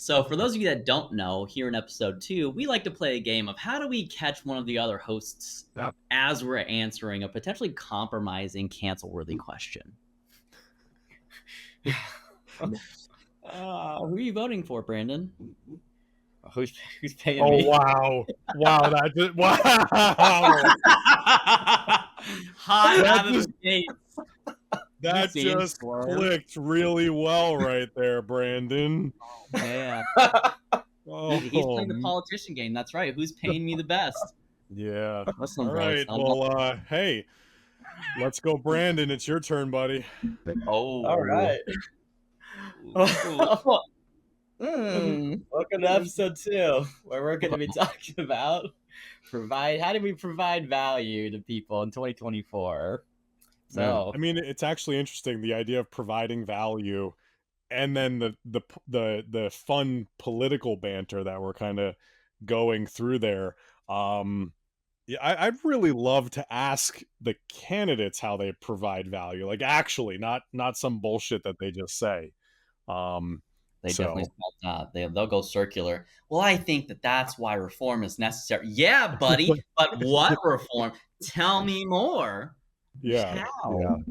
So for those of you that don't know, here in episode 2, we like to play a game of how do we catch one of the other hosts as we're answering a potentially compromising, cancel-worthy question. Who are you voting for, Brandon? Who's paying Oh, me? wow. Wow. Wow. Hot out of the gates. That just clicked really well right there, Brandon. Oh, man. Oh, He's playing the politician game. That's right. Who's paying me the best? yeah. Listen, all right. Well, hey, let's go, Brandon. It's your turn, buddy. Oh. All right. Welcome to episode 2, where we're going to be talking about how do we provide value to people in 2024. So, I mean, it's actually interesting, the idea of providing value, and then the fun political banter that we're kind of going through there. Yeah, I'd really love to ask the candidates how they provide value, like actually, not some bullshit that they just say. They definitely they'll go circular. Well, I think that's why reform is necessary. Yeah, buddy, but what reform? Tell me more. Yeah. How?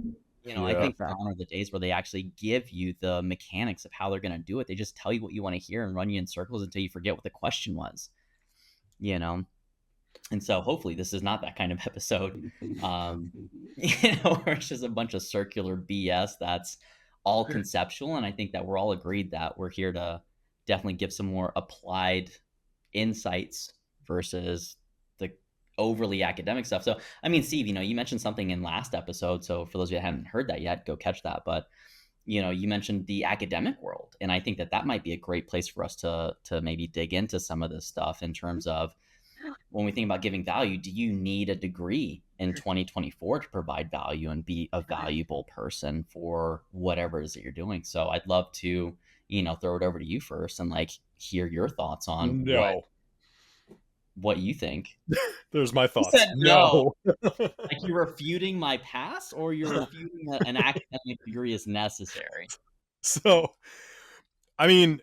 I think gone are the days where they actually give you the mechanics of how they're going to do it. They just tell you what you want to hear and run you in circles until you forget what the question was. And so hopefully this is not that kind of episode, where it's just a bunch of circular BS that's all conceptual. And I think that we're all agreed that we're here to definitely give some more applied insights versus the overly academic stuff. So, I mean, Steve, you mentioned something in last episode. So for those of you that haven't heard that yet, go catch that. But, you mentioned the academic world. And I think that might be a great place for us to maybe dig into some of this stuff in terms of, when we think about giving value, do you need a degree in 2024 to provide value and be a valuable person for whatever it is that you're doing? So I'd love to, throw it over to you first and hear your thoughts on what you think. There's my thoughts. You said no. Like you're refuting my past, or you're refuting an academic degree is necessary? So, I mean,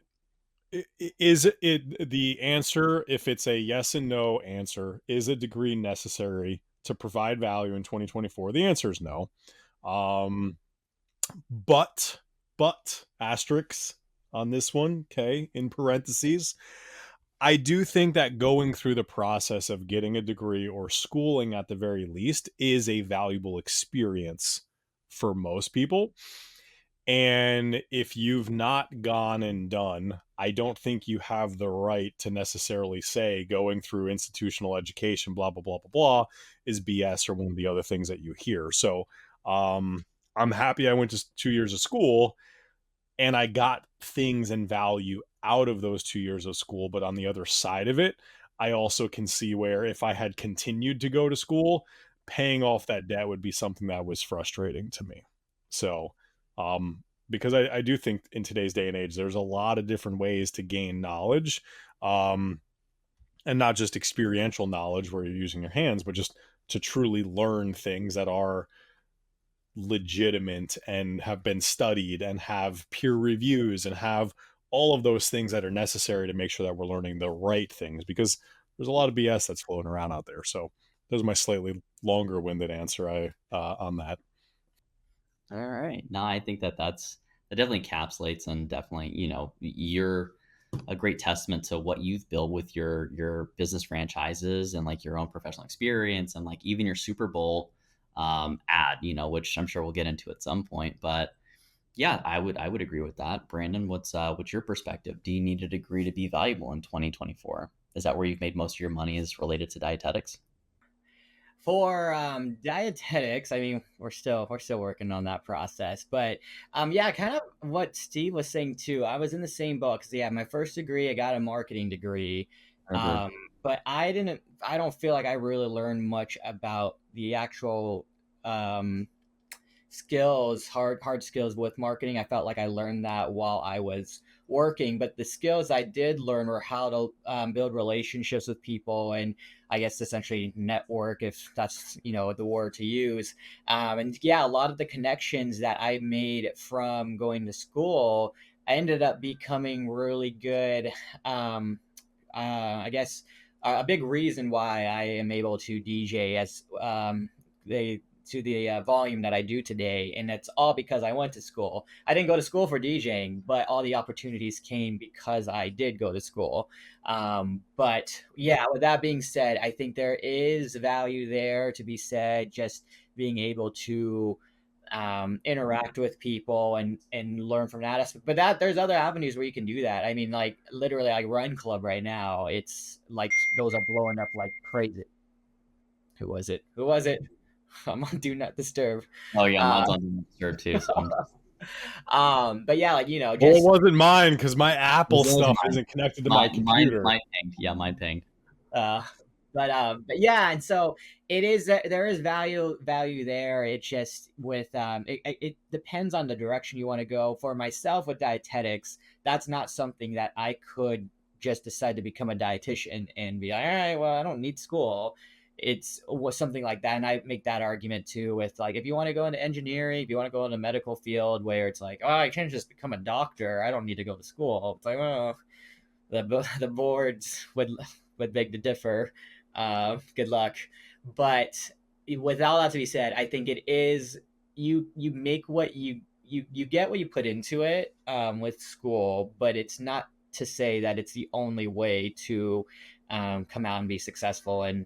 is it the answer, if it's a yes and no answer, is a degree necessary to provide value in 2024? The answer is no. But asterisks on this one, okay, in parentheses, I do think that going through the process of getting a degree, or schooling at the very least, is a valuable experience for most people. And if you've not gone and done, I don't think you have the right to necessarily say going through institutional education, blah, blah, blah, blah, blah, is BS or one of the other things that you hear. So I'm happy I went to 2 years of school and I got things and value out of those 2 years of school. But on the other side of it, I also can see where if I had continued to go to school, paying off that debt would be something that was frustrating to me. So, because I do think in today's day and age, there's a lot of different ways to gain knowledge, and not just experiential knowledge where you're using your hands, but just to truly learn things that are legitimate and have been studied and have peer reviews and have all of those things that are necessary to make sure that we're learning the right things, because there's a lot of BS that's floating around out there. So there's my slightly longer winded answer on that. All right. No, I think that definitely encapsulates, and definitely, you're a great testament to what you've built with your business franchises and your own professional experience, and even your Super Bowl ad, which I'm sure we'll get into at some point. But yeah, I would agree with that. Brandon, what's your perspective? Do you need a degree to be valuable in 2024? Is that where you've made most of your money, is related to dietetics? For dietetics, I mean, we're still working on that process, but yeah, kind of what Steve was saying too. I was in the same boat because my first degree, I got a marketing degree, but I don't feel like I really learned much about the actual skills, hard skills with marketing. I felt like I learned that while I was working, but the skills I did learn were how to build relationships with people, and I guess essentially network, if that's the word to use. And yeah, a lot of the connections that I made from going to school I ended up becoming really good. Um, I guess a big reason why I am able to DJ as they to the volume that I do today, and it's all because I went to school. I didn't go to school for DJing, but all the opportunities came because I did go to school. But yeah, with that being said, I think there is value there to be said. Just being able to interact with people and learn from that aspect. But that there's other avenues where you can do that. I mean, like literally, like Run Club right now, it's like those are blowing up like crazy. Who was it? Who was it? I'm on Do Not Disturb. Oh yeah, Uh, mine's on shirt too. So but yeah, like Well, it just wasn't mine because my it Apple was stuff mine. isn't connected to my Mine computer. pinged. Yeah, mine pinged. uh but yeah, and so it is there is value there. It just with it depends on the direction you want to go. For myself with dietetics, that's not something that I could just decide to become a dietitian and be like, all right, well, I don't need school. It's was something like that, and I make that argument too with like if you want to go into engineering, if you want to go into medical field where it's like, oh, I can't just become a doctor, I don't need to go to school. It's like, well, the boards would beg to differ. Good luck. But with all that to be said, I think it is you make what you get what you put into it with school, but it's not to say that it's the only way to come out and be successful. And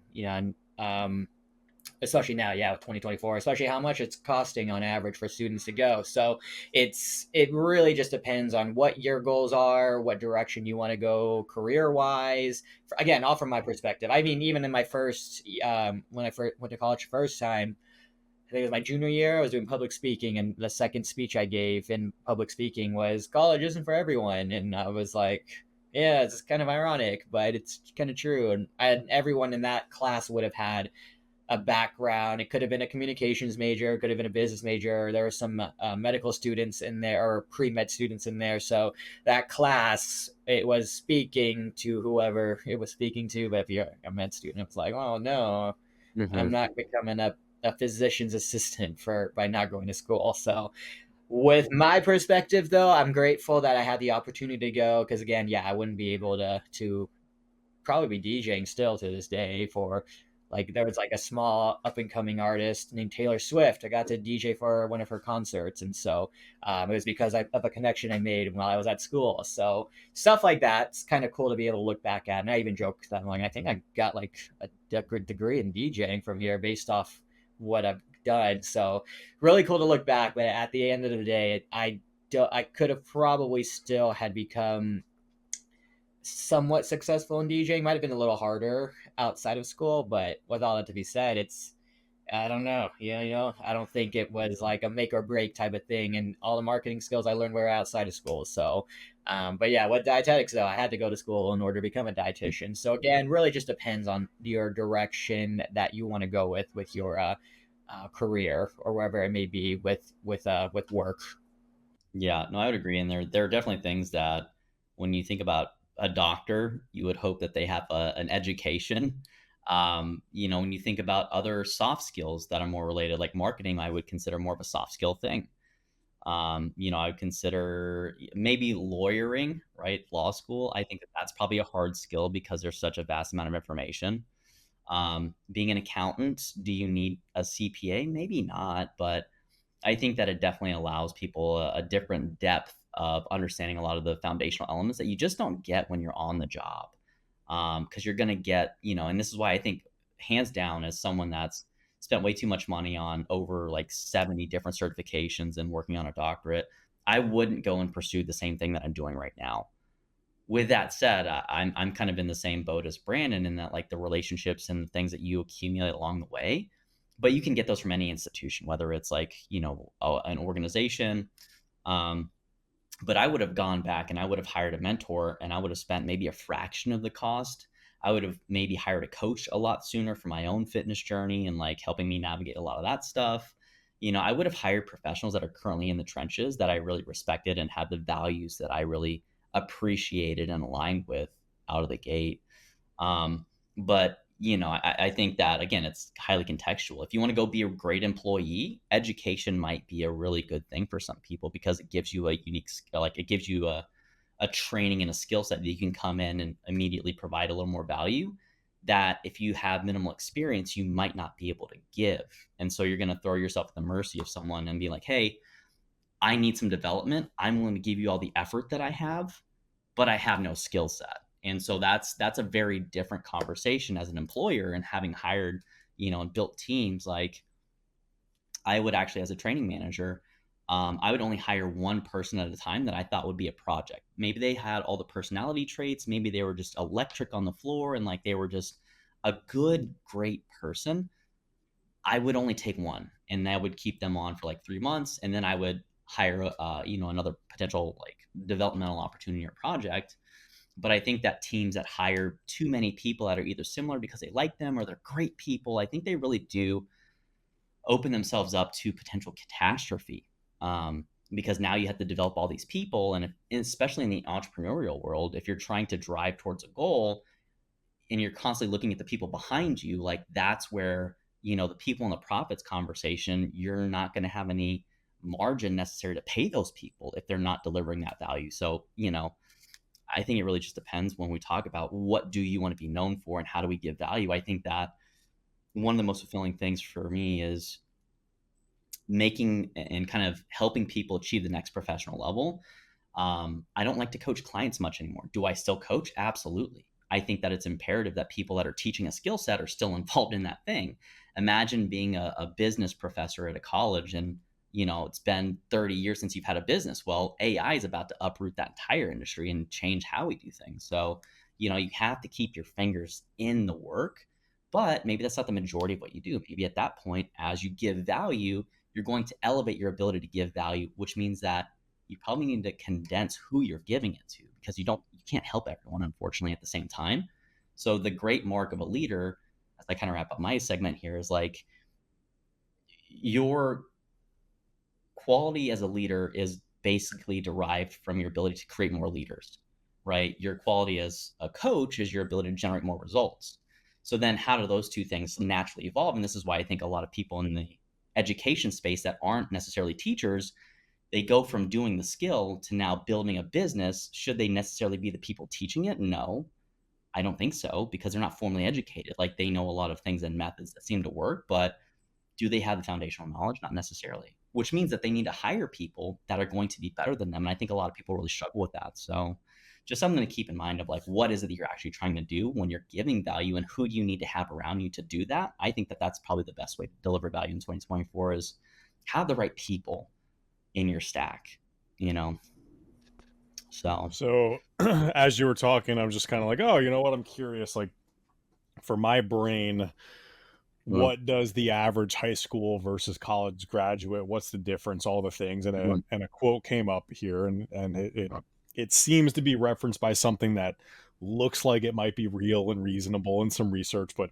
especially now, yeah, with 2024, especially how much it's costing on average for students to go. So it really just depends on what your goals are, what direction you want to go career wise. Again, all from my perspective. I mean, even in my first when I first went to college first time, I think it was my junior year, I was doing public speaking, and the second speech I gave in public speaking was college isn't for everyone. And I was like, yeah, it's kind of ironic, but it's kind of true. And everyone in that class would have had a background. It could have been a communications major, it could have been a business major. There were some medical students in there or pre-med students in there. So that class, it was speaking to whoever it was speaking to. But if you're a med student, it's like, oh no, I'm Hmm. not becoming a physician's assistant for by not going to school. So with my perspective though, I'm grateful that I had the opportunity to go because again, yeah, I wouldn't be able to probably be DJing still to this day for like there was like a small up and coming artist named Taylor Swift. I got to DJ for one of her concerts, and so it was because of a connection I made while I was at school. So stuff like that's kind of cool to be able to look back at. And I even joke that I'm like, I think I got like a degree in DJing from here based off what I've done. So really cool to look back. But at the end of the day, I could have probably still had become somewhat successful in DJing. Might have been a little harder outside of school, but with all that to be said, it's I don't know. Yeah, I don't think it was like a make or break type of thing. And all the marketing skills I learned were outside of school. So, but yeah, with dietetics though, I had to go to school in order to become a dietitian. So again, really just depends on your direction that you want to go with your career or wherever it may be with work. Yeah, no, I would agree. And there are definitely things that when you think about a doctor, you would hope that they have an education. When you think about other soft skills that are more related, like marketing, I would consider more of a soft skill thing. I would consider maybe lawyering, right? Law school. I think that that's probably a hard skill because there's such a vast amount of information. Being an accountant, do you need a CPA? Maybe not, but I think that it definitely allows people a different depth of understanding a lot of the foundational elements that you just don't get when you're on the job. Because you're going to get, and this is why I think, hands down, as someone that's spent way too much money on over like 70 different certifications and working on a doctorate, I wouldn't go and pursue the same thing that I'm doing right now. With that said, I'm kind of in the same boat as Brandon in that like the relationships and the things that you accumulate along the way, but you can get those from any institution, whether it's like an organization. Um, but I would have gone back and I would have hired a mentor and I would have spent maybe a fraction of the cost. I would have maybe hired a coach a lot sooner for my own fitness journey and like helping me navigate a lot of that stuff. I would have hired professionals that are currently in the trenches that I really respected and had the values that I really appreciated and aligned with out of the gate. Um, but I think that again, it's highly contextual. If you want to go be a great employee, education might be a really good thing for some people because it gives you a unique skill, like it gives you a training and a skill set that you can come in and immediately provide a little more value that if you have minimal experience, you might not be able to give. And so you're going to throw yourself at the mercy of someone and be like, hey, I need some development. I'm willing to give you all the effort that I have, but I have no skill set. And so that's a very different conversation as an employer and having hired, and built teams. Like I would actually, as a training manager, I would only hire one person at a time that I thought would be a project. Maybe they had all the personality traits. Maybe they were just electric on the floor and like they were just a good, great person. I would only take one and I would keep them on for like 3 months. And then I would hire, another potential like developmental opportunity or project. But I think that teams that hire too many people that are either similar because they like them or they're great people, I think they really do open themselves up to potential catastrophe. Because now you have to develop all these people. And especially in the entrepreneurial world, if you're trying to drive towards a goal and you're constantly looking at the people behind you, like that's where, the people in the profits conversation, you're not going to have any margin necessary to pay those people if they're not delivering that value. So, I think it really just depends when we talk about what do you want to be known for and how do we give value. I think that one of the most fulfilling things for me is making and kind of helping people achieve the next professional level. I don't like to coach clients much anymore. Do I still coach? Absolutely. I think that it's imperative that people that are teaching a skill set are still involved in that thing. Imagine being a business professor at a college and it's been 30 years since you've had a business. Well, AI is about to uproot that entire industry and change how we do things. So, you have to keep your fingers in the work, but maybe that's not the majority of what you do. Maybe at that point, as you give value, you're going to elevate your ability to give value, which means that you probably need to condense who you're giving it to because you can't help everyone, unfortunately, at the same time. So the great mark of a leader, as I kind of wrap up my segment here, is like your quality as a leader is basically derived from your ability to create more leaders, right? Your quality as a coach is your ability to generate more results. So then how do those two things naturally evolve? And this is why I think a lot of people in the education space that aren't necessarily teachers, they go from doing the skill to now building a business. Should they necessarily be the people teaching it? No, I don't think so because they're not formally educated. Like they know a lot of things and methods that seem to work, but do they have the foundational knowledge? Not necessarily, which means that they need to hire people that are going to be better than them. And I think a lot of people really struggle with that. So just something to keep in mind of like, what is it that you're actually trying to do when you're giving value and who do you need to have around you to do that? I think that that's probably the best way to deliver value in 2024 is have the right people in your stack, you know? So, So as you were talking, I'm just kind of like, oh, you know what? I'm curious. Like for my brain, mm, what does the average high school versus college graduate? What's the difference? All the things, and a mm, and a quote came up here, and it seems to be referenced by something that looks like it might be real and reasonable in some research, but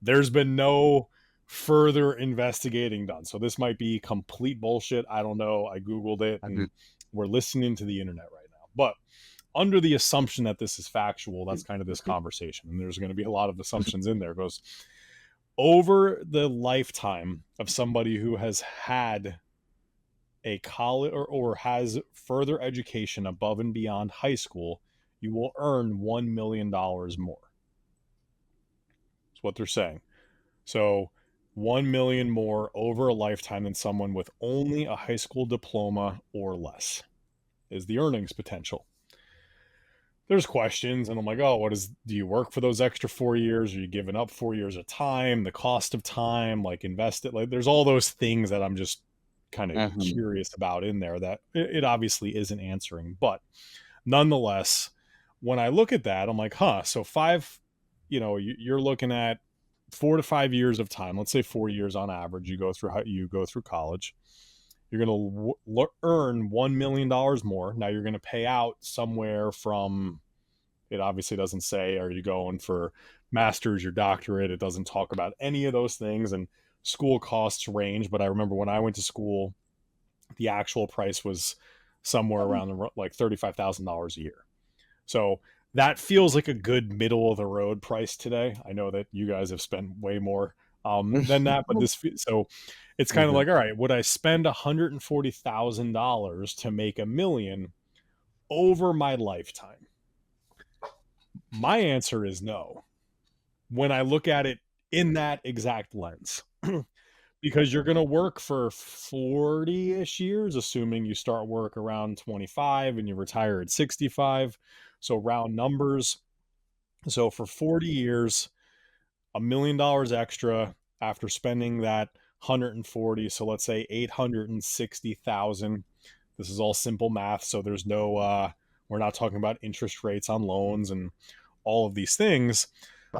there's been no further investigating done. So this might be complete bullshit. I don't know. I googled it, and we're listening to the internet right now, but under the assumption that this is factual, that's kind of this conversation. And there's going to be a lot of assumptions in there. It goes over the lifetime of somebody who has had a college or has further education above and beyond high school, you will earn $1 million more. That's what they're saying. So 1 million more over a lifetime than someone with only a high school diploma or less is the earnings potential. There's questions, and I'm like, oh, do you work for those extra 4 years? Are you giving up 4 years of time, the cost of time, like invest it? Like there's all those things that I'm just kind of mhm, curious about in there that it obviously isn't answering. But nonetheless, when I look at that, I'm like, huh, so you're looking at 4 to 5 years of time. Let's say 4 years on average, you go through college. You're going to earn $1 million more. Now you're going to pay out somewhere from, it obviously doesn't say, are you going for master's, your doctorate? It doesn't talk about any of those things. And school costs range. But I remember when I went to school, the actual price was somewhere around like $35,000 a year. So that feels like a good middle of the road price today. I know that you guys have spent way more than that, but so it's kind of Mhm. like, all right, would I spend $140,000 to make a million over my lifetime? My answer is no. When I look at it in that exact lens, because you're going to work for 40-ish years, assuming you start work around 25 and you retire at 65. So round numbers. So for 40 years, $1 million extra after spending that 140. So let's say 860,000. This is all simple math. So there's no, we're not talking about interest rates on loans and all of these things.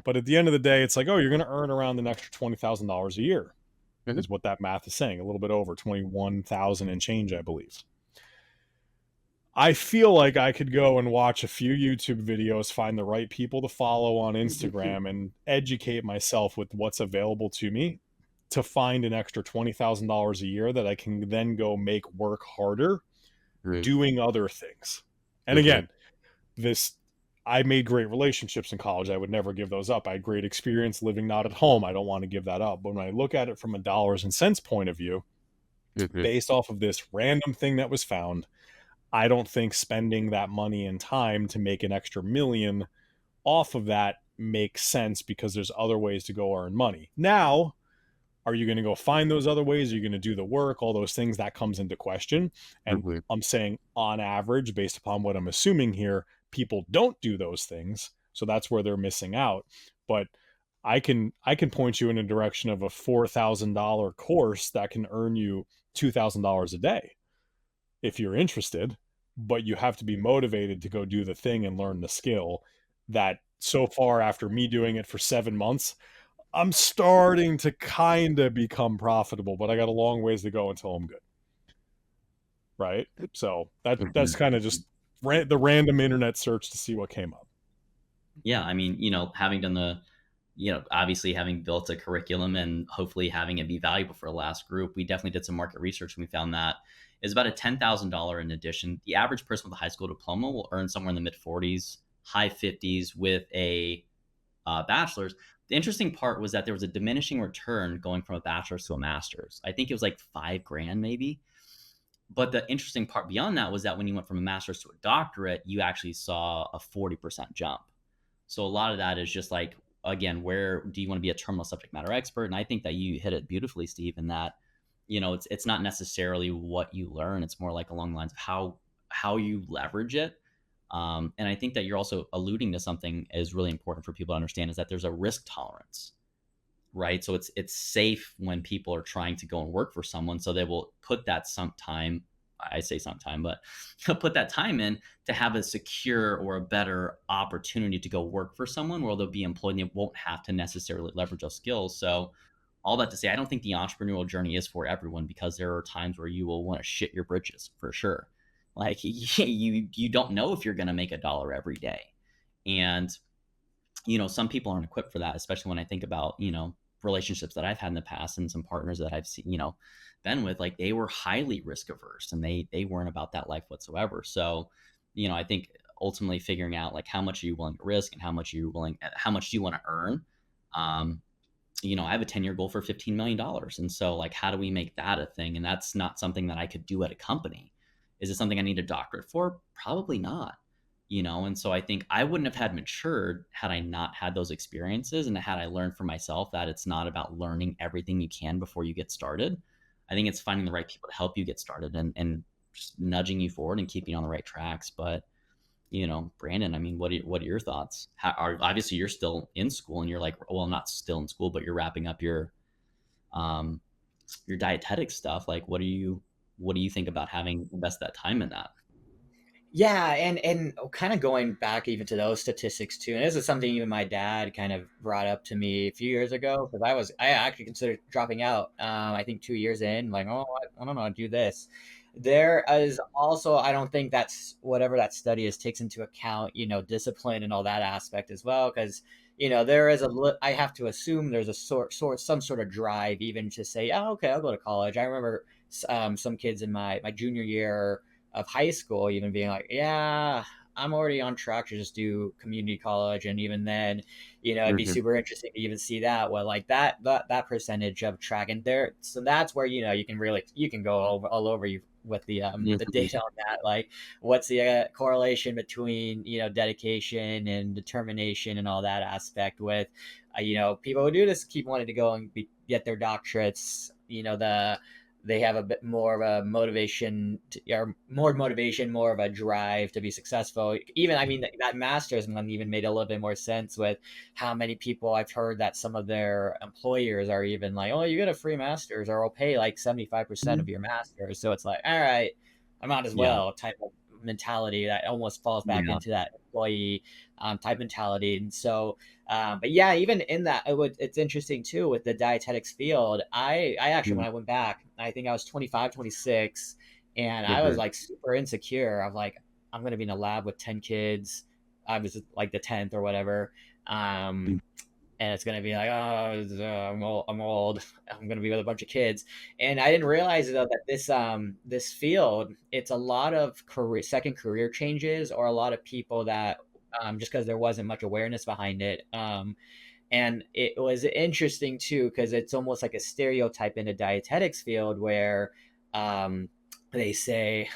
But at the end of the day, it's like, oh, you're going to earn around an extra $20,000 a year, Mhm. is what that math is saying. A little bit over 21,000 and change, I believe. I feel like I could go and watch a few YouTube videos, find the right people to follow on Instagram, and educate myself with what's available to me to find an extra $20,000 a year that I can then go make work harder Right. doing other things. And Okay. again, this I made great relationships in college. I would never give those up. I had great experience living not at home. I don't want to give that up. But when I look at it from a dollars and cents point of view, Okay. based off of this random thing that was found, I don't think spending that money and time to make an extra million off of that makes sense because there's other ways to go earn money. Now, are you going to go find those other ways? Are you going to do the work? All those things that comes into question. And Okay. I'm saying on average, based upon what I'm assuming here, people don't do those things. So that's where they're missing out. But I can point you in a direction of a $4,000 course that can earn you $2,000 a day if you're interested, but you have to be motivated to go do the thing and learn the skill that so far after me doing it for 7 months, I'm starting to kind of become profitable, but I got a long ways to go until I'm good. Right. So that's Okay. kind of just the random internet search to see what came up. Yeah, I mean, having done obviously having built a curriculum and hopefully having it be valuable for the last group, we definitely did some market research and we found that is about a $10,000 in addition. The average person with a high school diploma will earn somewhere in the mid 40s, high 50s with a bachelor's. The interesting part was that there was a diminishing return going from a bachelor's to a master's. I think it was like 5 grand maybe. But the interesting part beyond that was that when you went from a master's to a doctorate, you actually saw a 40% jump. So a lot of that is just like, again, where do you want to be a terminal subject matter expert? And I think that you hit it beautifully, Steve, in that, it's not necessarily what you learn. It's more like along the lines of how you leverage it. And I think that you're also alluding to something is really important for people to understand is that there's a risk tolerance, right? So it's safe when people are trying to go and work for someone, so they will put that sunk time. I say sunk time, but they'll put that time in to have a secure or a better opportunity to go work for someone where they'll be employed and they won't have to necessarily leverage those skills. So all that to say, I don't think the entrepreneurial journey is for everyone because there are times where you will want to shit your britches for sure. Like you don't know if you're going to make a dollar every day, and some people aren't equipped for that, especially when I think about, relationships that I've had in the past and some partners that I've seen, been with, like they were highly risk averse and they weren't about that life whatsoever. So, I think ultimately figuring out like how much are you willing to risk and how much do you want to earn? Um, I have a 10-year goal for $15 million. And so like, how do we make that a thing? And that's not something that I could do at a company. Is it something I need a doctorate for? Probably not. And so I think I wouldn't have had matured had I not had those experiences and had I learned for myself that it's not about learning everything you can before you get started. I think it's finding the right people to help you get started and just nudging you forward and keeping you on the right tracks. But Brandon, I mean, what are your thoughts? Obviously you're still in school and you're like, well, not still in school, but you're wrapping up um your dietetic stuff. Like, what do you think about having invest that time in that? Yeah, and kind of going back even to those statistics too, and this is something even my dad kind of brought up to me a few years ago because I actually considered dropping out. I think 2 years in, like, oh, I don't know, do this. There is also, I don't think that's whatever that study is takes into account, discipline and all that aspect as well, because there is I have to assume there's a some sort of drive even to say, oh, okay, I'll go to college. I remember some kids in my junior year of high school even being like, yeah, I'm already on track to just do community college, and even then, it'd be Mhm. super interesting to even see that what like that percentage of track and there. So that's where you can go over all over you with the Mhm. data on that. Like, what's the correlation between dedication and determination and all that aspect with people who do this keep wanting to go and get their doctorates. They have a bit more of a motivation or more motivation, more of a drive to be successful. Even, I mean, that master's one even made a little bit more sense with how many people I've heard that some of their employers are even like, oh, you get a free master's or I'll pay like 75% Mhm. of your master's. So it's like, all right, I might as Yeah. well type of mentality that almost falls back Yeah. into that employee type mentality. And so, but yeah, even in that, it's interesting too with the dietetics field. I actually, when Mhm. I went back, I think I was 25, 26, and I was Mhm. like super insecure. I'm like, I'm going to be in a lab with 10 kids. I was like the 10th or whatever. Um, Mm. and it's gonna be like, oh, I'm old, I'm gonna be with a bunch of kids, and I didn't realize though that this field, it's a lot of second career changes, or a lot of people that just because there wasn't much awareness behind it. And it was interesting too because it's almost like a stereotype in the dietetics field where they say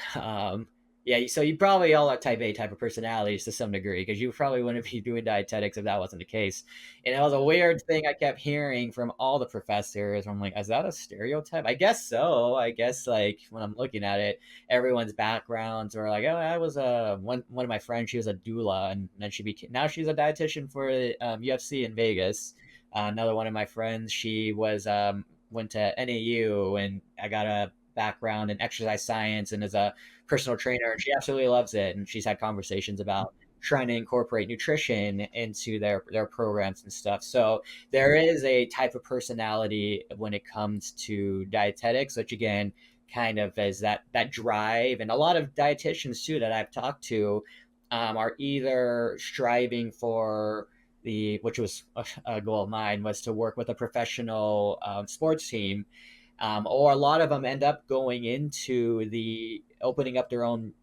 yeah, so you probably all are type A type of personalities to some degree because you probably wouldn't be doing dietetics if that wasn't the case. And it was a weird thing I kept hearing from all the professors. I'm like, is that a stereotype? I guess so. I guess like when I'm looking at it, everyone's backgrounds were like, oh, I was one of my friends, she was a doula, and then she became, now she's a dietitian for UFC in Vegas. Another one of my friends, she was went to NAU, and I got a background in exercise science and is a personal trainer, and she absolutely loves it. And she's had conversations about trying to incorporate nutrition into their programs and stuff. So there is a type of personality when it comes to dietetics, which again kind of is that drive. And a lot of dietitians too that I've talked to are either striving for which was a goal of mine, was to work with a professional sports team, or a lot of them end up going into the opening up their own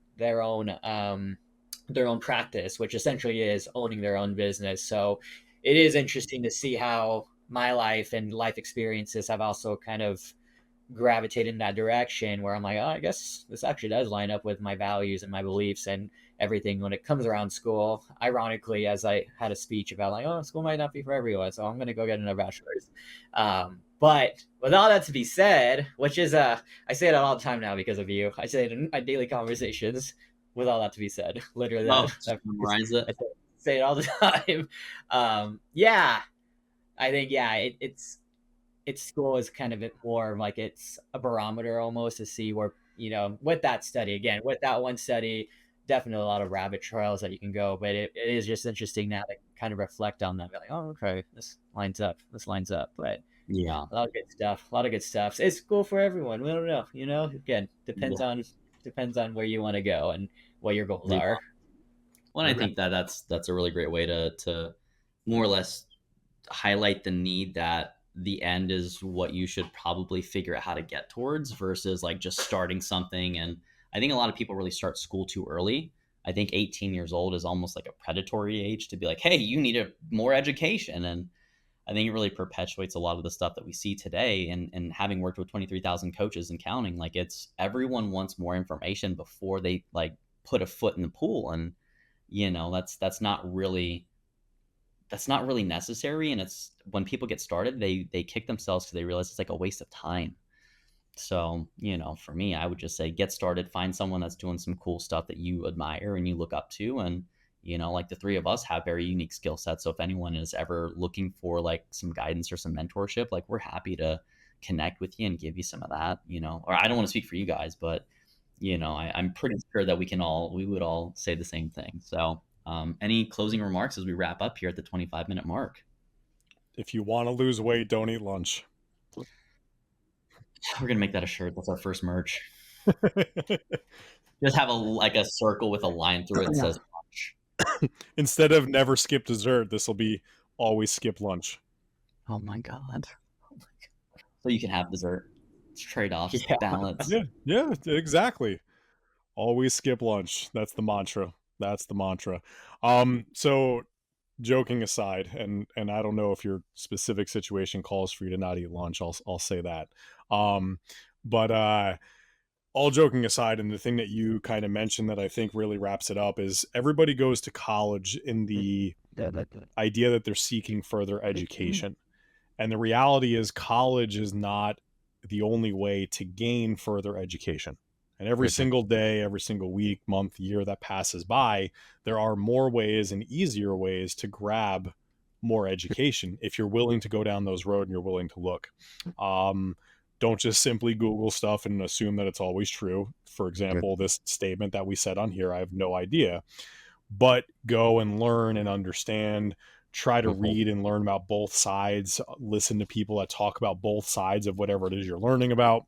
practice, which essentially is owning their own business. So it is interesting to see how my life and life experiences have also kind of gravitate in that direction where I'm like, oh, I guess this actually does line up with my values and my beliefs and everything when it comes around school. Ironically, as I had a speech about like, oh, school might not be for everyone, so I'm going to go get another bachelor's. But with all that to be said, which is I say it all the time now because of you. I say it in my daily conversations. With all that to be said, literally Oh, that just memorize it. I say it all the time. Yeah, I think yeah, its school is kind of more like it's a barometer almost to see where with that study again, with that one study, definitely a lot of rabbit trails that you can go, but it is just interesting now to kind of reflect on that, be like, oh, okay, this lines up. But Yeah. a lot of good stuff, a lot of good stuff. It's cool for everyone. We don't know, again, Yeah. depends on where you want to go and what your goals Yeah. are. Well, I think that that's a really great way to more or less highlight the need that the end is what you should probably figure out how to get towards versus like just starting something. And I think a lot of people really start school too early. I think 18 years old is almost like a predatory age to be like, hey, you need more education. And I think it really perpetuates a lot of the stuff that we see today. And having worked with 23,000 coaches and counting, like it's everyone wants more information before they like put a foot in the pool. And, that's not really necessary. And it's when people get started, they kick themselves because they realize it's like a waste of time. So, for me, I would just say get started, find someone that's doing some cool stuff that you admire and you look up to. And, like the three of us have very unique skill sets. So if anyone is ever looking for like some guidance or some mentorship, like we're happy to connect with you and give you some of that, or I don't want to speak for you guys, but, I'm pretty sure that we would all say the same thing. So, any closing remarks as we wrap up here at the 25-minute mark? If you want to lose weight, don't eat lunch. We're going to make that a shirt. That's our first merch. Just have a circle with a line through it that says lunch. Instead of never skip dessert, this will be always skip lunch. Oh my god. So you can have dessert. It's trade-offs, Yeah. balance. Yeah, exactly. Always skip lunch. That's the mantra. That's the mantra. So joking aside, and I don't know if your specific situation calls for you to not eat lunch. I'll say that. Um, but all joking aside, and the thing that you kind of mentioned that I think really wraps it up is everybody goes to college in the idea that they're seeking further education. And the reality is, college is not the only way to gain further education. And every single day, every single week, month, year that passes by, there are more ways and easier ways to grab more education if you're willing to go down those road and you're willing to look. Um, don't just simply Google stuff and assume that it's always true. For example, this statement that we said on here, I have no idea, but go and learn and understand, try to read and learn about both sides, listen to people that talk about both sides of whatever it is you're learning about.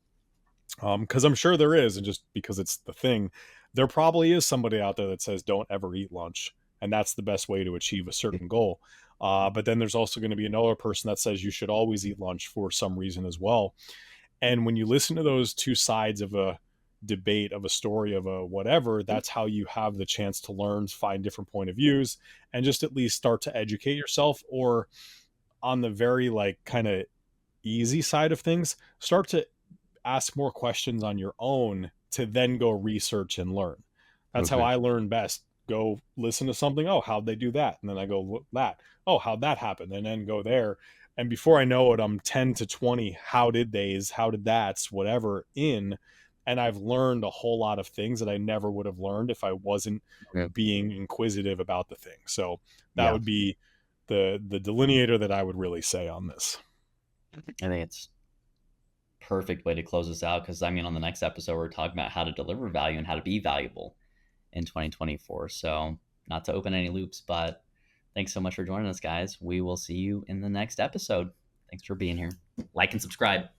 Because I'm sure there is, and just because it's the thing, there probably is somebody out there that says don't ever eat lunch, and that's the best way to achieve a certain goal. But then there's also going to be another person that says you should always eat lunch for some reason as well. And when you listen to those two sides of a debate, of a story, of a whatever, that's how you have the chance to learn, find different point of views, and just at least start to educate yourself. Or on the very like kind of easy side of things, start to ask more questions on your own to then go research and learn. That's how I learn best. Go listen to something. Oh, how'd they do that? And then I go look that. Oh, how'd that happen? And then go there. And before I know it, I'm 10 to 20 how did they's, how did that's, whatever in. And I've learned a whole lot of things that I never would have learned if I wasn't being inquisitive about the thing. So that would be the delineator that I would really say on this. I think it's perfect way to close this out, because I mean, on the next episode we're talking about how to deliver value and how to be valuable in 2024. So not to open any loops, but thanks so much for joining us, guys. We will see you in the next episode. Thanks for being here. Like and subscribe.